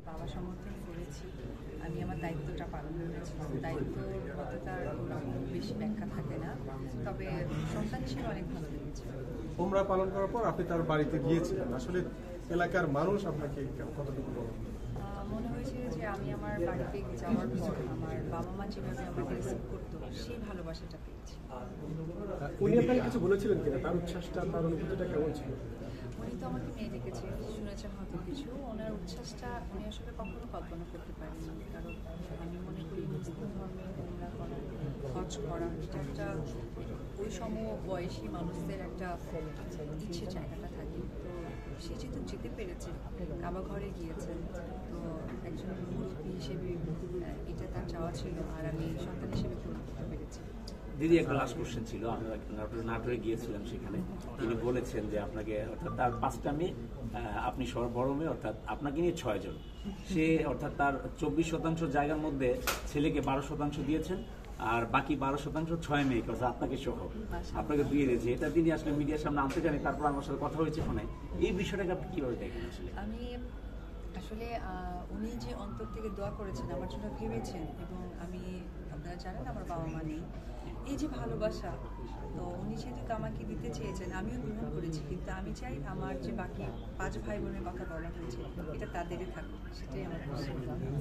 বাবা সমর্থন করেছি, আমি আমার দায়িত্বটা পালন করেছি। দায়িত্বর মধ্যে তার ওরকম বেশি ব্যাখ্যা থাকে না, তবে সন্তান হিসেবে অনেক ভালো লেগেছে। উমরা পালন করার পর আপনি তার বাড়িতে গিয়েছিলেন, আসলে এলাকার মানুষ আপনাকে কতটুকু বলেন? মনে হয়েছে যে আমি আমার বাড়িতে যাওয়ার পর আমার বাবা মা যেভাবে আমাকে রিসিভ করতো সেই ভালোবাসাটা পেয়েছি। উনি আপনাকে কিছু বলেছিলেন কিনা, তার উচ্ছ্বাসটা, তার অনুভূতিটা কেমন ছিল? উনি তো আমাকে মেয়ে ডেকেছে, শুনেছেন হয়তো কিছু। ওনার উচ্ছ্বাসটা উনি আসলে কখনো কল্পনা করতে পারেনি, কারণ আমি মনে করি মুসলিম ধর্মে উমরা করা, হজ করা, এটা একটা ওই সম বয়সী মানুষদের একটা ইচ্ছে জায়গাটা থাকে। তো সে যেহেতু যেতে পেরেছে, কাবা ঘরে গিয়েছেন, তো একজন মুরব্বী হিসেবে এটা তার চাওয়া ছিল, আর আমি সন্তান হিসেবে পূরণ করতে পেরেছি। দিদি, একটা লাস্ট কোশ্চেন ছিল। আমরা নাটোরে গিয়েছিলাম, সেখানে তিনি বলেছেন যে আপনাকে, অর্থাৎ তার 5টা মেয়ে, আপনি বড় মেয়ে, অর্থাৎ আপনাকে নিয়ে 6 জন। সে অর্থাৎ তার 24% জায়গার মধ্যে ছেলেকে 12% দিয়েছেন, আর বাকি 12% 6 মেয়েকে, অর্থাৎ আপনাকে সহ আপনাকে দিয়ে দিয়েছে। এটা তিনি আসলে মিডিয়ার সামনে আনতে জানি, তারপর আমার সাথে কথা হয়েছে ফোনে। এই বিষয়টাকে আপনি কিভাবে দেখেন? আমি আসলে উনি যে অন্তর থেকে দোয়া করেছেন, আমার জন্য ভেবেছেন, এবং আমি, আপনারা জানেন আমার বাবা মা নেই, এই যে ভালোবাসা, তো উনি যেহেতু আমাকে দিতে চেয়েছেন, আমিও গ্রহণ করেছি। কিন্তু আমি চাই আমার যে বাকি 5 ভাই বোনের কথা বলা হয়েছে, এটা তাদেরই থাকুক, সেটাই আমার খুশি।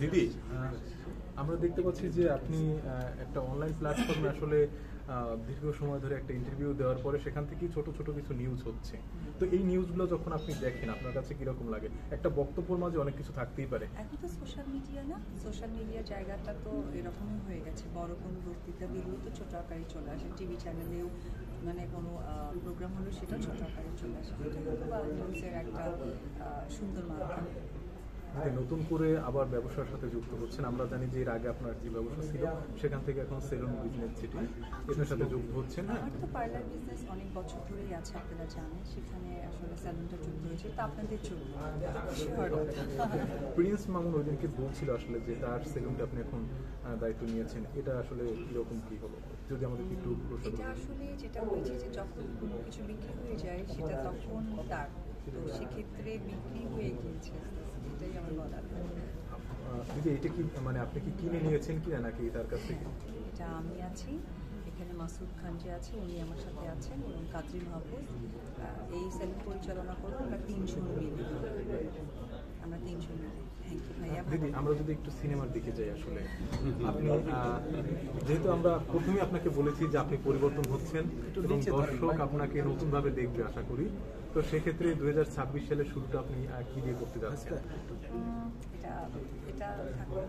দিদি, আমরা দেখতে পাচ্ছি যে আপনি একটা অনলাইন প্ল্যাটফর্মে আসলে দীর্ঘ সময় ধরে একটা ইন্টারভিউ দেওয়ার পরে সেখান থেকেই ছোট ছোট কিছু নিউজ হচ্ছে। তো এই নিউজগুলো যখন আপনি দেখেন, আপনার কাছে কিরকম লাগে? একটা বক্তব্যের মাঝে অনেক কিছু থাকতেই পারে। এখন তো সোশ্যাল মিডিয়া না, সোশ্যাল মিডিয়ার জায়গাটা তো এরকমই হয়ে গেছে। বড় কোনো বক্তৃতা দিলেও তো ছোট আকারে চলে আসে, টিভি চ্যানেলেও মানে কোনো প্রোগ্রাম হলো সেটাও ছোট আকারে চলে আসে। এটা কিন্তু নিউজের একটা সুন্দর মাধ্যম। নতুন করে আবার ব্যবসার সাথে যুক্ত হচ্ছেন। আমরা জানি যে এর আগে আপনার যে ব্যবসা ছিল সেখান থেকে এখন সেলুন বিজনেস যেটি, এটার সাথে যুক্ত হচ্ছেন। আমার তো পার্লার বিজনেস অনেক বছর ধরেই আছে, আপনারা জানেন। সেখানে আসলে সেলুনটা যুক্ত হয়েছে, তো আপনাদের জন্য খুশি হওয়ার কথা। প্রিন্স মামুন ওই দিনকে বলছিল আসলে যে তার সেলুনটা আপনি এখন দায়িত্ব নিয়েছেন, এটা আসলে কিরকম কি হলো, যদি আমাদের একটু। এটা আসলে যেটা হয়েছে যে যখন কোনো কিছু বিক্রি হয়ে যায় সেটা তখন তার, তো সেক্ষেত্রে বিক্রি হয়ে গিয়েছে, এটাই আমার বলার। দিদি, এটা কি মানে আপনি কি কিনে নিয়েছেন কিনা, নাকি তার কাছ থেকে? এটা আমি আছি, এখানে মাসুদ খান যে আছে উনি আমার সাথে আছেন, এবং কাজী মাহফুজ। এই সেলুন পরিচালনা করবো আমরা 3 জন মিলে, আমরা 3 জন মিলে। থ্যাংক ইউ ভাইয়া। দিদি, আমরা যদি একটু সিনেমার দিকে যাই, আসলে আপনি যেহেতু আমরা প্রথমে আপনাকে বলেছি যে আপনি পরিবর্তন হচ্ছেন এবং দর্শক আপনাকে নতুনভাবে দেখবে আশা করি, তো সেক্ষেত্রে 2026 সালের শুরুটা আপনি কি দিয়ে করতে যাচ্ছেন?